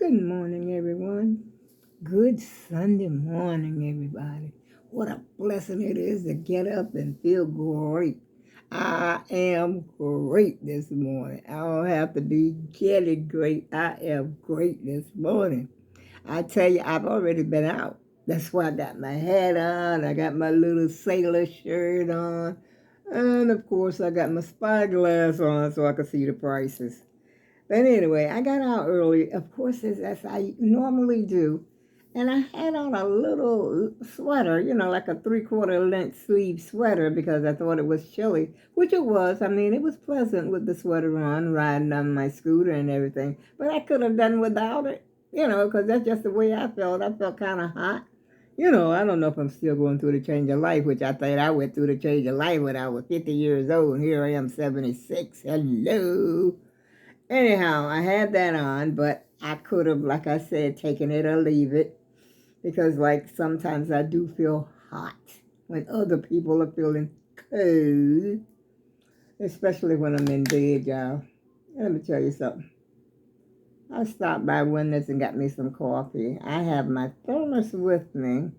Good morning, everyone. Good Sunday morning, everybody. What a blessing it is to get up and feel great. I am great this morning. I don't have to be getting great. I am great this morning. I tell you, I've already been out. That's why I got my hat on. I got my little sailor shirt on. And of course, I got my spyglass on so I can see the prices. But anyway, I got out early, of course, as I normally do. And I had on a little sweater, like a three-quarter length sleeve sweater because I thought it was chilly, which it was. I mean, it was pleasant with the sweater on, riding on my scooter and everything. But I could have done without it, because that's just the way I felt. I felt kind of hot. I don't know if I'm still going through the change of life, which I think I went through the change of life when I was 50 years old, and here I am, 76. Hello. Anyhow, I had that on, but I could have, like I said, taken it or leave it because, like, sometimes I do feel hot when other people are feeling cold, especially when I'm in bed, y'all. Let me tell you something. I stopped by Wendy's and got me some coffee. I have my thermos with me.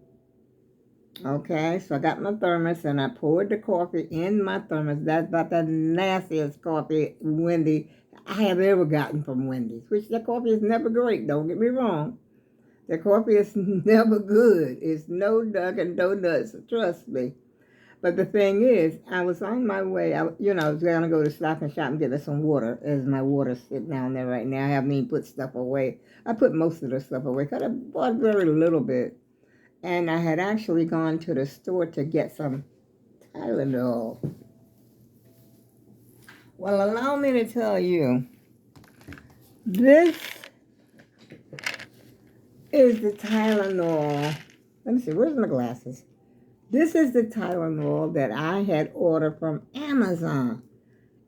Okay, so I got my thermos and I poured the coffee in my thermos. That's about the nastiest coffee Wendy I have ever gotten from Wendy's, which the coffee is never great, don't get me wrong. The coffee is never good. It's no Dunkin' Donuts, trust me. But the thing is, I was on my way. I was going to go to Stop and Shop and get me some water. There's my water sitting down there right now. I haven't even put stuff away. I put most of the stuff away because I bought very little bit. And I had actually gone to the store to get some TYLENOL. Well, allow me to tell you, this is the TYLENOL. Let me see, where's my glasses? This is the TYLENOL that I had ordered from Amazon.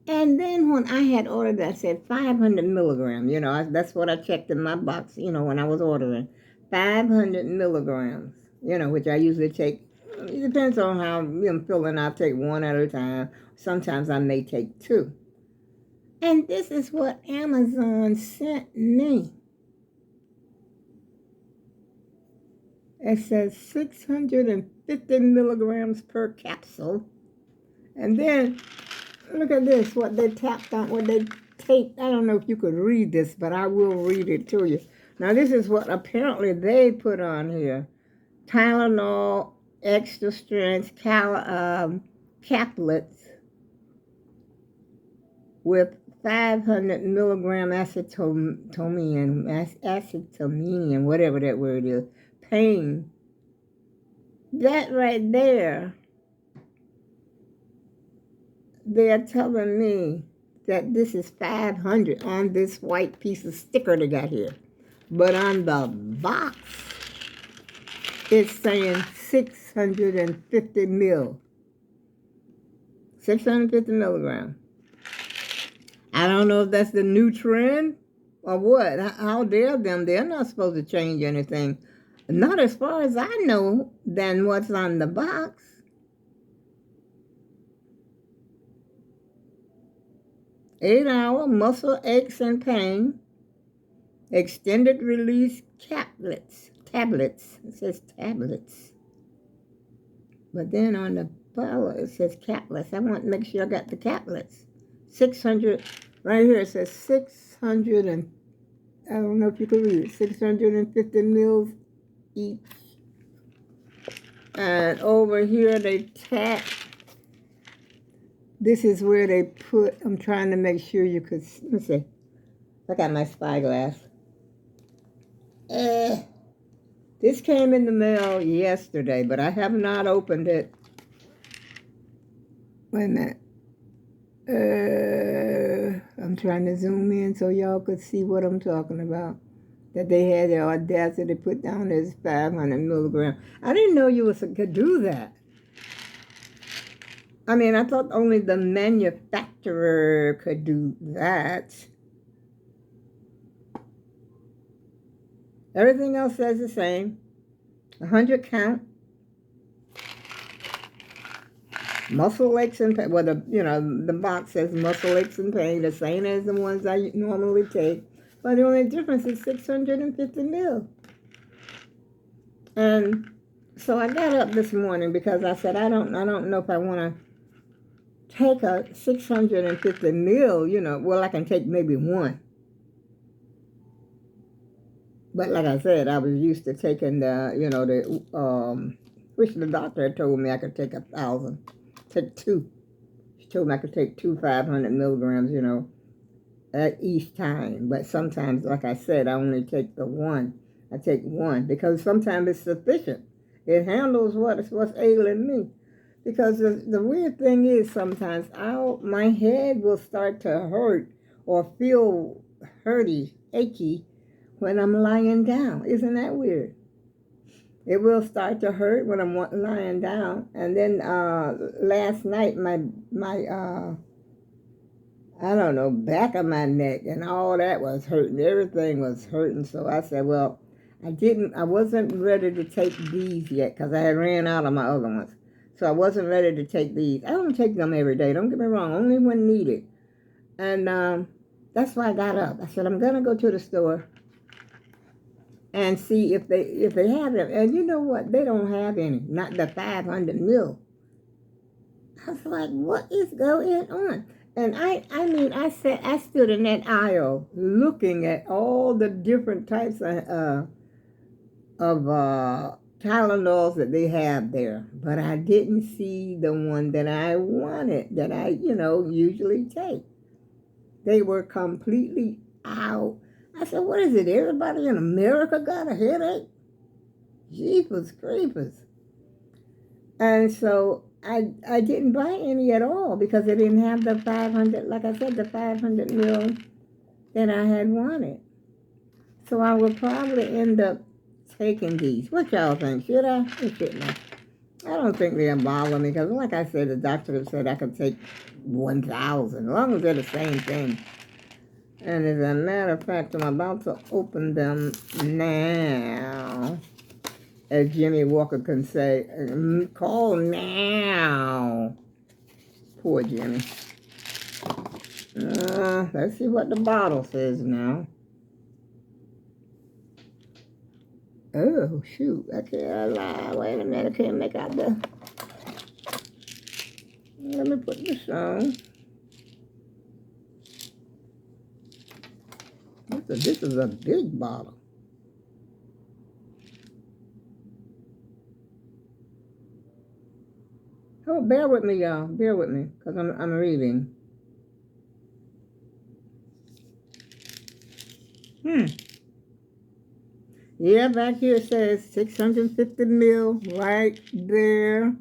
And then when I had ordered that, said 500 milligrams. That's what I checked in my box, when I was ordering. 500 milligrams, which I usually take. It depends on how I'm feeling. I'll take one at a time. Sometimes I may take two. And this is what Amazon sent me. It says 650 milligrams per capsule. And then, look at this, what they tapped on, what they taped. I don't know if you could read this, but I will read it to you. Now, this is what apparently they put on here. TYLENOL extra strength CAPLET with 500 milligram acetaminophen, whatever that word is, pain. That right there, they're telling me that this is 500 on this white piece of sticker they got here. But on the box, it's saying 650 mil. 650 milligrams. I don't know if that's the new trend or what. How dare them? They're not supposed to change anything. Not as far as I know than what's on the box. Eight-hour muscle aches and pain. Extended release tablets. It says tablets. But then on the bottle it says caplets. I want to make sure I got the caplets. 600, right here it says 600 and, I don't know if you can read it, 650 mils each. And over here they tap. This is where they put, I'm trying to make sure you could, let me see. I got my spyglass. This came in the mail yesterday, but I have not opened it. Wait a minute. I'm trying to zoom in so y'all could see what I'm talking about. That they had the audacity to put down as 500 milligrams. I didn't know you could do that. I mean, I thought only the manufacturer could do that. Everything else says the same. 100 count. Muscle aches and pain. Well, the box says muscle aches and pain, the same as the ones I normally take. But the only difference is 650 mil. And so I got up this morning because I said, I don't know if I want to take a 650 mil, well, I can take maybe one. But like I said, I was used to taking which the doctor had told me I could take 1,000, take two. She told me I could take 500 milligrams, at each time. But sometimes, like I said, I only take the one. I take one because sometimes it's sufficient. It handles what's ailing me. Because the weird thing is sometimes my head will start to hurt or feel hurty, achy when I'm lying down. Isn't that weird? It will start to hurt when I'm lying down. And then last night, my I don't know, back of my neck and all that was hurting. Everything was hurting. So I said, well, I wasn't ready to take these yet because I had ran out of my other ones. So I wasn't ready to take these. I don't take them every day. Don't get me wrong, only when needed. And that's why I got up. I said, I'm going to go to the store and see if they have them. And you know what? They don't have any, not the 500 mil. I was like, what is going on? And I stood in that aisle looking at all the different types of Tylenols that they have there, but I didn't see the one that I wanted, that I, usually take. They were completely out. I said, what is it? Everybody in America got a headache? Jeepers creepers. And so I didn't buy any at all because they didn't have the 500, like I said, the 500 mil that I had wanted. So I will probably end up taking these. What y'all think? Should I? Or shouldn't I? I don't think they'll bother me because, like I said, the doctor said I could take 1,000 as long as they're the same thing. And as a matter of fact, I'm about to open them now. As Jimmy Walker can say, call now. Poor Jimmy. Let's see what the bottle says now. Oh, shoot. I can't lie. Wait a minute. I can't make out the... Let me put this on. This is a big bottle. Oh, bear with me, y'all. Bear with me, because I'm reading. Yeah, back here it says 650 mil right there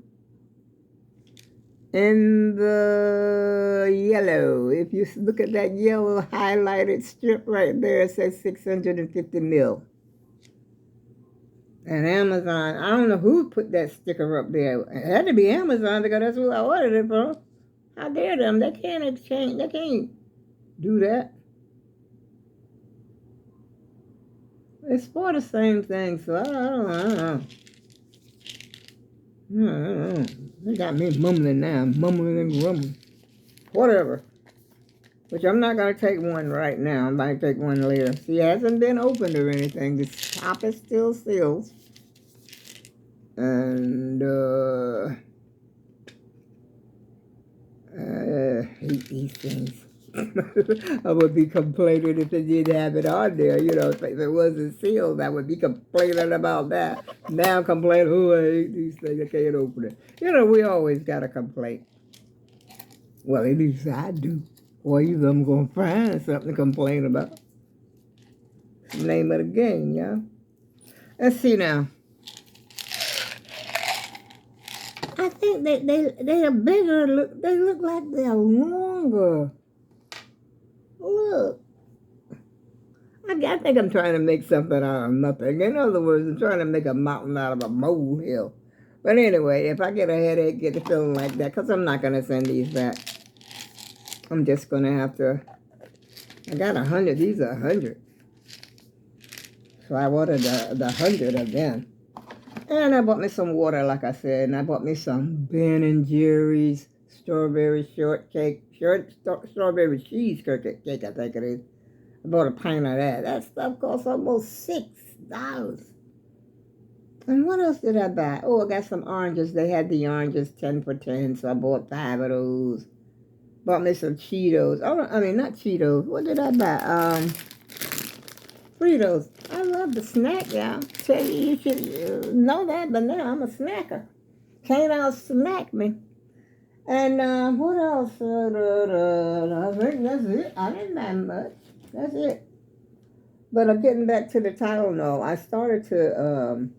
in the yellow. If you look at that yellow highlighted strip right there, it says 650 mil. And Amazon, I don't know who put that sticker up there. It had to be Amazon because that's who I ordered it from. How dare them? They can't exchange. They can't do that. It's for the same thing, so I don't know. They got me mumbling now. Mumbling and grumbling. Whatever. Which I'm not going to take one right now. I'm going to take one later. See, it hasn't been opened or anything. The top is still sealed. And, I hate these things. I would be complaining if they didn't have it on there. If it wasn't sealed, I would be complaining about that. Now I'm complaining, oh, I hate these things. I can't open it. We always got to complain. Well, at least I do. Or either I'm going to find something to complain about. It's the name of the game, y'all. Let's see now. I think they are bigger. They look like they're longer. Look. I think I'm trying to make something out of nothing. In other words, I'm trying to make a mountain out of a molehill. But anyway, if I get a headache, get the feeling like that, because I'm not going to send these back. I'm just going to have to. I got 100. These are 100. So I ordered the 100 of them. And I bought me some water, like I said. And I bought me some Ben & Jerry's strawberry shortcake. Strawberry cheesecake, I think it is. I bought a pint of that. That stuff cost almost $6. And what else did I buy? Oh, I got some oranges. They had the oranges 10 for 10, so I bought 5 of those. Bought me some Cheetos. Oh, I mean, not Cheetos. What did I buy? Fritos. I love the snack, y'all. Tell you, you should know that, but now I'm a snacker. Can't out snack me. And what else? I think that's it. I didn't buy much. That's it. But I'm getting back to the Tylenol. I started to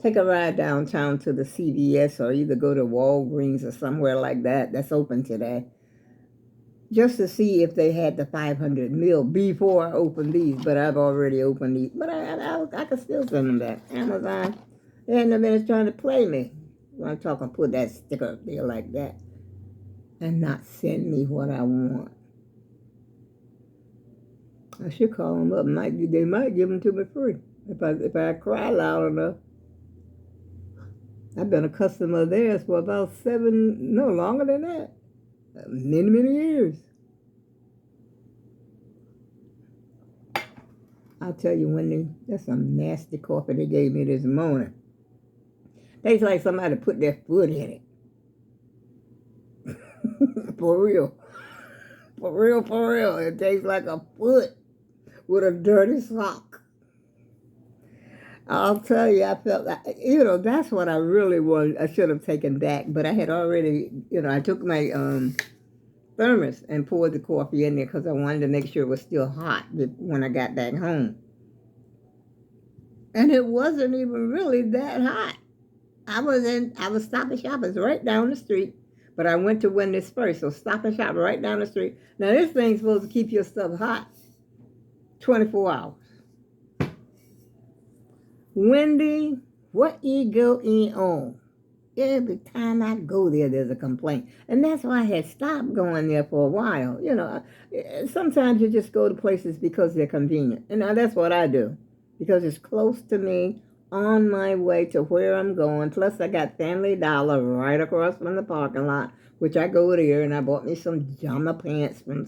take a ride downtown to the CVS or either go to Walgreens or somewhere like that that's open today, just to see if they had the 500 mil before I opened these. But I've already opened these. But I could still send them back. Amazon, they hadn't been trying to play me. When I'm talking, put that sticker up there like that and not send me what I want. I should call them up. They might give them to me free if I cry loud enough. I've been a customer of theirs for about longer than that. Many, many years. I'll tell you, Wendy, that's some nasty coffee they gave me this morning. Tastes like somebody put their foot in it. For real. For real, for real. It tastes like a foot with a dirty sock. I'll tell you, I felt like, that's what I really wanted. I should have taken back, but I had already, I took my thermos and poured the coffee in there because I wanted to make sure it was still hot when I got back home. And it wasn't even really that hot. I was Stop and Shop. It's right down the street. But I went to Wendy's first, so Stop and Shop right down the street. Now, this thing's supposed to keep your stuff hot 24 hours. Wendy, what you go in on? Every time I go there, there's a complaint. And that's why I had stopped going there for a while. Sometimes you just go to places because they're convenient. And now that's what I do. Because it's close to me, on my way to where I'm going. Plus, I got Family Dollar right across from the parking lot, which I go there, and I bought me some pajama pants from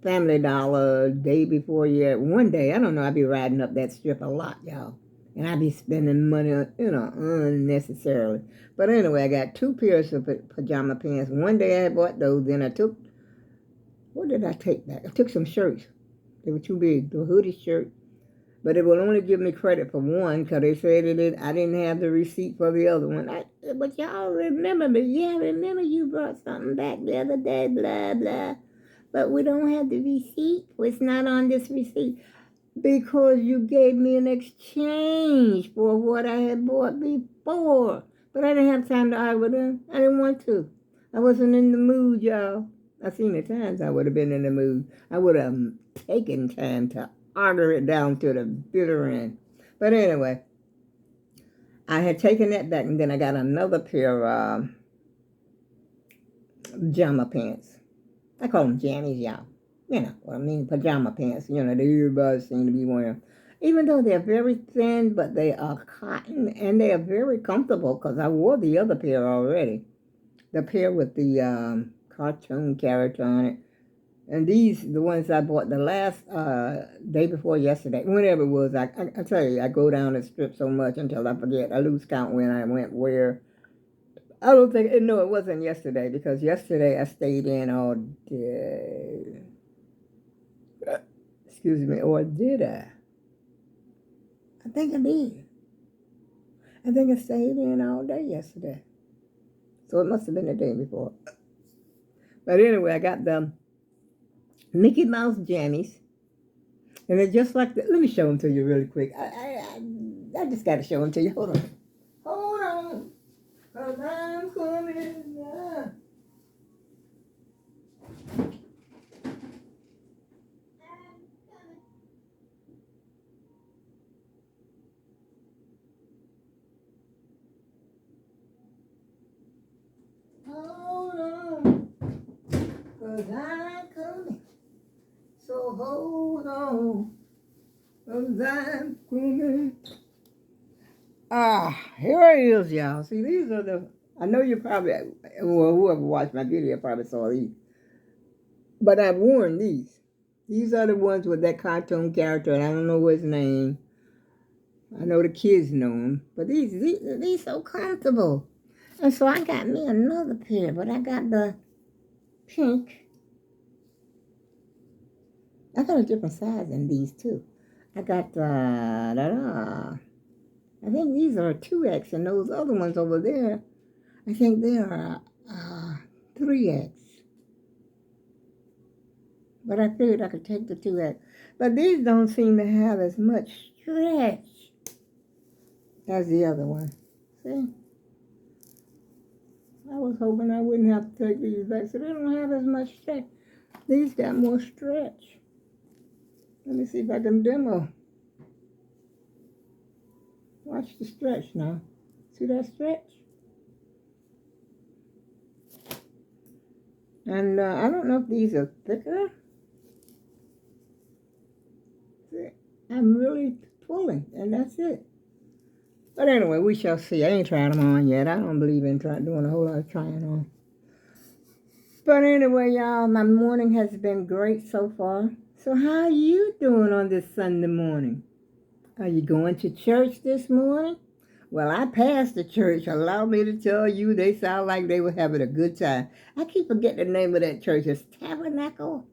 Family Dollar day before yet. One day, I don't know, I be riding up that strip a lot, y'all. And I be spending money, unnecessarily. But anyway, I got 2 pairs of pajama pants. One day I bought those. Then I took, what did I take back? I took some shirts. They were too big, the hoodie shirt. But it will only give me credit for one because they said I didn't have the receipt for the other one. But y'all remember me. Yeah, remember you brought something back the other day, blah, blah. But we don't have the receipt. It's not on this receipt. Because you gave me an exchange for what I had bought before. But I didn't have time to argue with them. I didn't want to. I wasn't in the mood, y'all. I seen the times I would have been in the mood. I would have taken time to argue it down to the bitter end. But anyway, I had taken that back, and then I got another pair of pajama pants. I call them jammies, y'all. Pajama pants. That everybody seem to be wearing. Even though they're very thin, but they are cotton, and they are very comfortable because I wore the other pair already. The pair with the cartoon character on it. And these, the ones I bought the last day before yesterday, whenever it was. I tell you, I go down the strip so much until I forget. I lose count when I went where. I don't think, no, it wasn't yesterday because yesterday I stayed in all day. Excuse me, or did I? I think I did. I think I stayed in all day yesterday. So it must have been the day before. But anyway, I got the Mickey Mouse jammies. And they're just like let me show them to you really quick. I just got to show them to you. Hold on. Hold on. Because I'm coming. Hold on. Because I'm coming. So hold on. Because I'm coming. Here it is, y'all. See, these are I know you probably, well, whoever watched my video probably saw these. But I've worn these. These are the ones with that cartoon character, and I don't know his name. I know the kids know him, but these so comfortable. And so I got me another pair, but I got the pink. I got a different size in these too. I got I think these are 2X, and those other ones over there, I think they are 3X. But I figured I could take the 2X. But these don't seem to have as much stretch as the other one. See? I was hoping I wouldn't have to take these back, so they don't have as much stretch. These got more stretch. Let me see if I can demo. Watch the stretch now. See that stretch? And I don't know if these are thicker. See, I'm really pulling, and that's it. But anyway, we shall see. I ain't tried them on yet. I don't believe in doing a whole lot of trying on. But anyway, y'all, my morning has been great so far. So how are you doing on this Sunday morning? Are you going to church this morning? Well, I passed the church. Allow me to tell you, they sound like they were having a good time. I keep forgetting the name of that church. It's Tabernacle.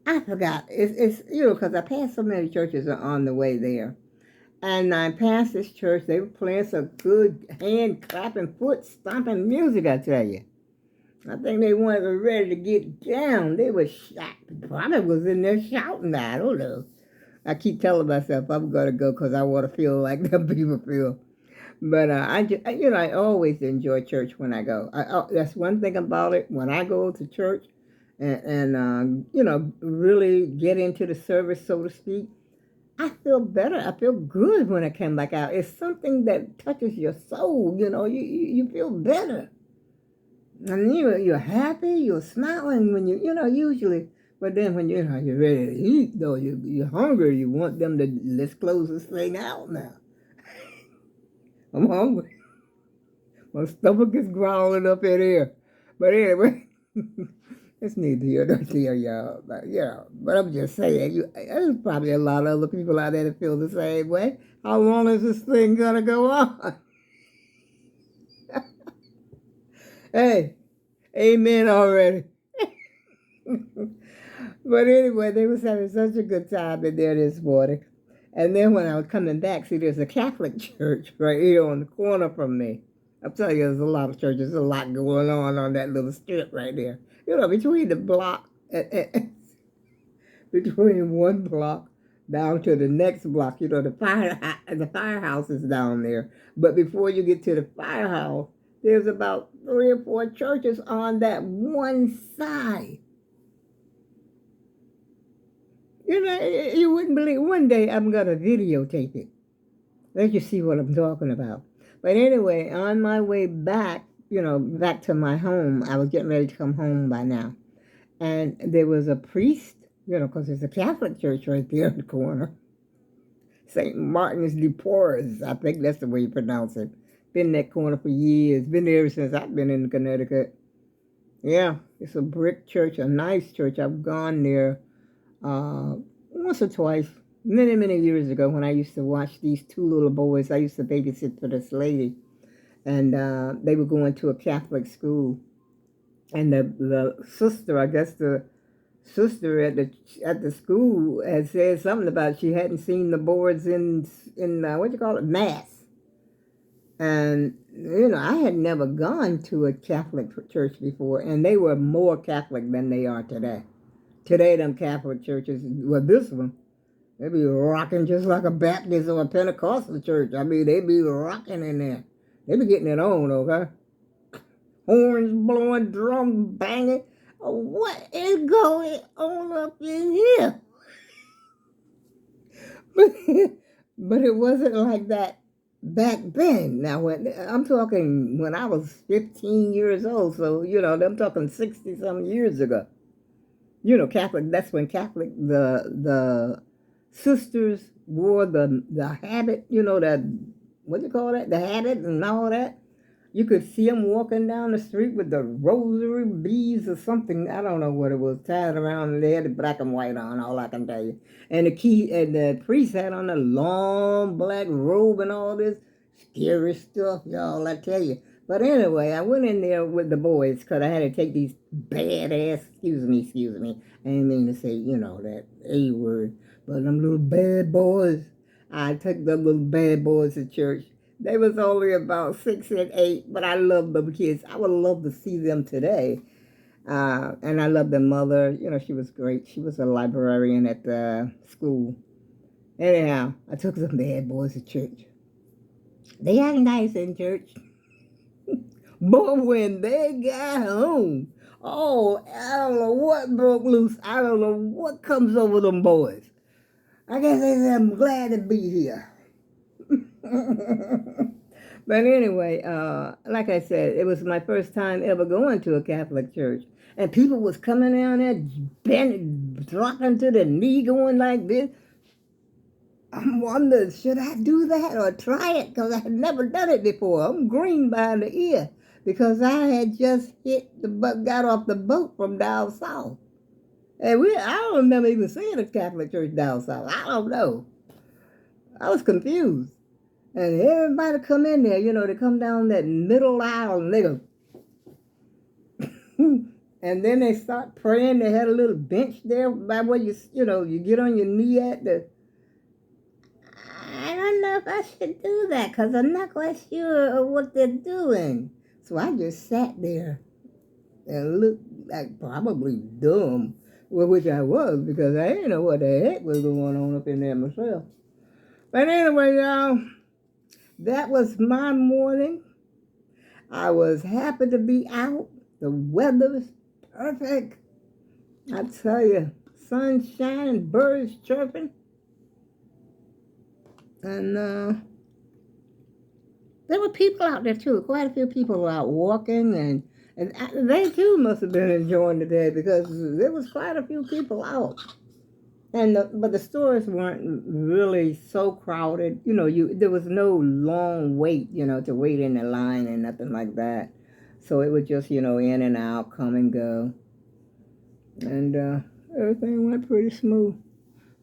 I forgot. It's because I passed so many churches on the way there. And I passed this church. They were playing some good hand clapping, foot stomping music, I tell you. I think they weren't ready to get down. They were shot. Probably was in there shouting. I don't know. I keep telling myself I'm going to go because I want to feel like the people feel. But I always enjoy church when I go. That's one thing about it. When I go to church and really get into the service, so to speak, I feel better. I feel good when I come back out. It's something that touches your soul. You feel better. And you're happy, you're smiling when usually. But then when you're ready to eat, though, you're hungry, you want them to, let's close this thing out now. I'm hungry. My stomach is growling up in here. But anyway, it's neither here nor there, y'all. But I'm just saying, there's probably a lot of other people out there that feel the same way. How long is this thing going to go on? Hey, amen already. But anyway, they was having such a good time in there this morning. And then when I was coming back, see, there's a Catholic church right here on the corner from me. I'm telling you, there's a lot of churches, there's a lot going on that little strip right there. Between the block, between one block down to the next block, the firehouse is down there. But before you get to the firehouse, there's about 3 or 4 churches on that one side. You wouldn't believe. One day I'm going to videotape it. Let you see what I'm talking about. But anyway, on my way back, back to my home, I was getting ready to come home by now. And there was a priest, because there's a Catholic church right there in the corner. St. Martin's de Porres, I think that's the way you pronounce it. Been in that corner for years. Been there ever since I've been in Connecticut. Yeah, it's a brick church, a nice church. I've gone there once or twice, many, many years ago when I used to watch these 2 little boys. I used to babysit for this lady, and they were going to a Catholic school. And the sister, I guess the sister at the school had said something about she hadn't seen the boards in what you call it, Mass. And, I had never gone to a Catholic church before, and they were more Catholic than they are today. Today, them Catholic churches, well, this one, they be rocking just like a Baptist or a Pentecostal church. I mean, they be rocking in there. They be getting it on, okay? Horns blowing, drum banging. What is going on up in here? But it wasn't like that back then. Now, I'm talking when I was 15 years old, so, I'm talking 60-some years ago. Catholic, that's when Catholic, the sisters wore the habit, what do you call that? The habit and all that. You could see them walking down the street with the rosary beads or something. I don't know what it was tied around, and they had the black and white on. All I can tell you. And the priest had on a long black robe and all this scary stuff, y'all. I tell you. But anyway, I went in there with the boys because I had to take these badass. Excuse me. I didn't mean to say that A word, but them little bad boys. I took the little bad boys to church. They was only about 6 and 8, but I love them kids. I would love to see them today. And I love their mother. She was great. She was a librarian at the school. Anyhow, I took some bad boys to church. They act nice in church. But when they got home, oh, I don't know what broke loose. I don't know what comes over them boys. I guess they said, I'm glad to be here. But anyway, like I said, it was my first time ever going to a Catholic church. And people was coming down there, dropping to the knee, going like this. I wondered, should I do that or try it? Because I had never done it before. I'm green behind the ear because I had just got off the boat from down south. And I don't remember even seeing a Catholic church down south. I don't know. I was confused. And everybody come in there, they come down that middle aisle and they go, and then they start praying. They had a little bench there by where you get on your knee at I don't know if I should do that because I'm not quite sure of what they're doing. So I just sat there and looked like probably dumb, which I was because I didn't know what the heck was going on up in there myself. But anyway, y'all, that was my morning. I was happy to be out. The weather was perfect. I tell you, sun shining, birds chirping. And there were people out there too. Quite a few people were out walking, and they too must have been enjoying the day because there was quite a few people out. But the stores weren't really so crowded. There was no long wait, to wait in the line and nothing like that. So it was just, in and out, come and go. And everything went pretty smooth.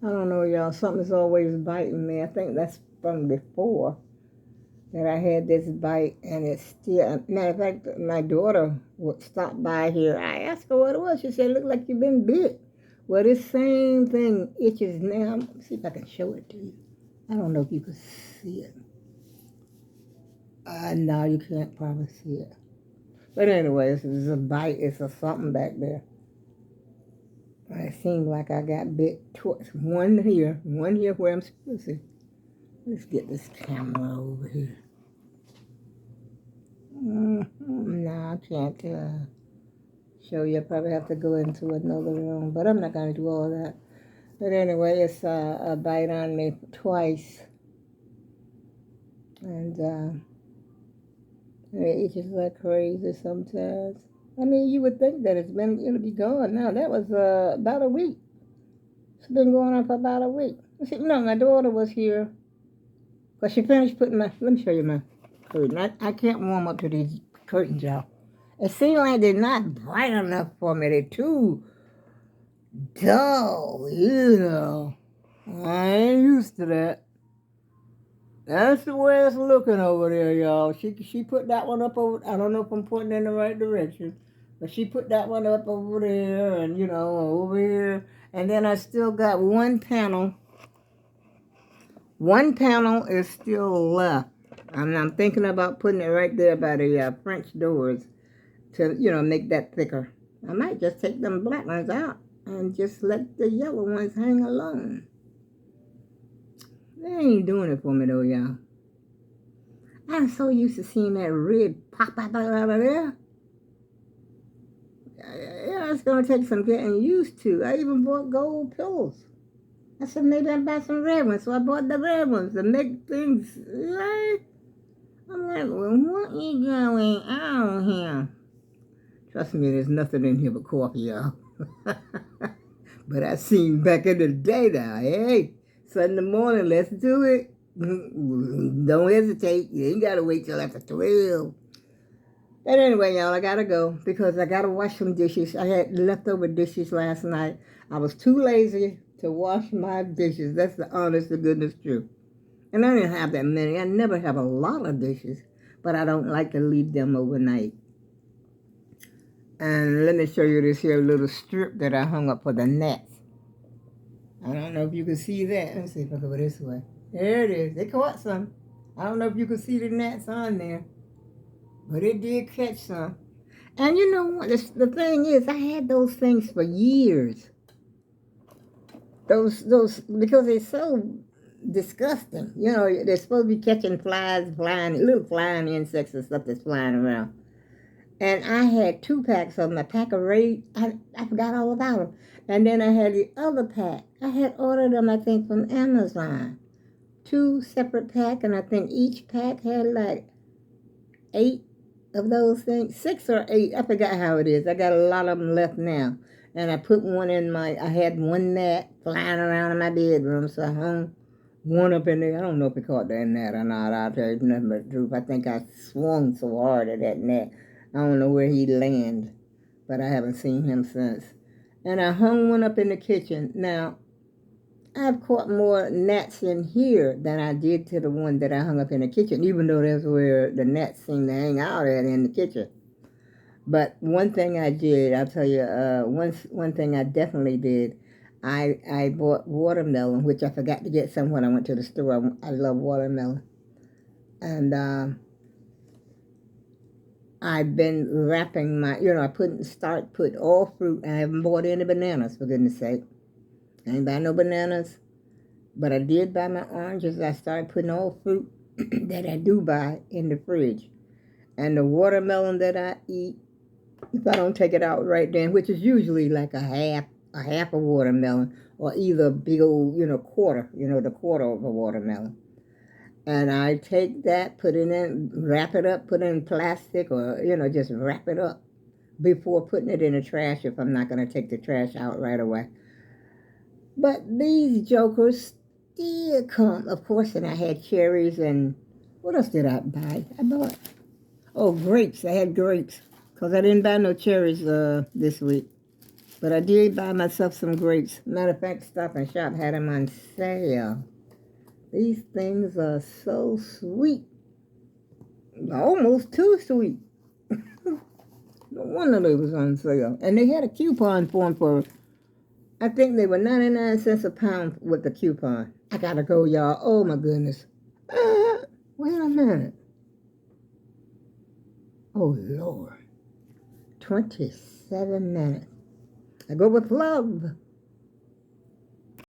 I don't know, y'all. Something's always biting me. I think that's from before that I had this bite, and it's still. Matter of fact, my daughter would stop by here. I asked her what it was. She said, "Look like you've been bit." Well, this same thing itches now. Let's see if I can show it to you. I don't know if you can see it. No, you can't probably see it. But anyway, it's a bite. It's a something back there. It seemed like I got bit twice. One here where I'm supposed to. Let's get this camera over here. No, I can't show you. I probably have to go into another room, but I'm not going to do all that. But anyway, it's a bite on me twice. And it itches like crazy sometimes. I mean, you would think that it'll be gone now. That was about a week. It's been going on for about a week. See, my daughter was here. But she finished putting let me show you my curtain. I can't warm up to these curtains, y'all. It seems like they're not bright enough for me. They're too dull, I ain't used to that. That's the way it's looking over there, y'all. She put that one up over. I don't know if I'm pointing in the right direction, but she put that one up over there, and over here, and then I still got one panel. One panel is still left, and I'm thinking about putting it right there by the French doors to make that thicker. I might just take them black ones out and just let the yellow ones hang alone. They ain't doing it for me though, y'all. I'm so used to seeing that red pop out of there. Yeah, it's going to take some getting used to. I even bought gold pillows. I said maybe I'll buy some red ones, so I bought the red ones to make things right. I'm like, well, what is going on here? Trust me, there's nothing in here but coffee, y'all. But I seen back in the day now, hey, Sunday morning, let's do it. Don't hesitate. You ain't got to wait till after 12. But anyway, y'all, I gotta go because I gotta wash some dishes. I had leftover dishes last night. I was too lazy to wash my dishes. That's the honest to goodness truth. And I didn't have that many. I never have a lot of dishes, but I don't like to leave them overnight. And let me show you this here little strip that I hung up for the gnats. I don't know if you can see that. Let me see if I go this way. There it is. They caught some. I don't know if you can see the gnats on there, but it did catch some. And you know what? The thing is, I had those things for years. Those because they're so disgusting. You know, they're supposed to be catching flies, little flying insects and stuff that's flying around. And I had 2 packs of them. A pack of Raid, I forgot all about them. And then I had the other pack. I had ordered them, I think, from Amazon. 2 separate packs, and I think each pack had like 8 of those things. 6 or 8, I forgot how it is. I got a lot of them left now. And I put one I had one gnat flying around in my bedroom, so I hung one up in there. I don't know if it caught that gnat or not. I'll tell you nothing but the truth. I think I swung so hard at that gnat. I don't know where he landed, but I haven't seen him since. And I hung one up in the kitchen. Now, I've caught more gnats in here than I did to the one that I hung up in the kitchen, even though that's where the gnats seem to hang out at in the kitchen. But one thing I did, I'll tell you, one thing I definitely did, I bought watermelon, which I forgot to get some when I went to the store. I love watermelon. And I've been wrapping I put all fruit. I haven't bought any bananas, for goodness sake. I ain't buy no bananas, but I did buy my oranges. I started putting all fruit that I do buy in the fridge. And the watermelon that I eat, if I don't take it out right then, which is usually like a half a watermelon, or either a big old, quarter, the quarter of a watermelon. And I take that, put it in, wrap it up, put it in plastic, or, just wrap it up before putting it in the trash if I'm not going to take the trash out right away. But these jokers still come, of course, and I had cherries and what else did I buy? I bought, grapes. I had grapes because I didn't buy no cherries this week. But I did buy myself some grapes. Matter of fact, Stop and Shop had them on sale. These things are so sweet. Almost too sweet. No wonder they was on sale. And they had a coupon for them for, I think they were 99 cents a pound with the coupon. I gotta go, y'all. Oh, my goodness. Wait a minute. Oh, Lord. 27 minutes. I go with love.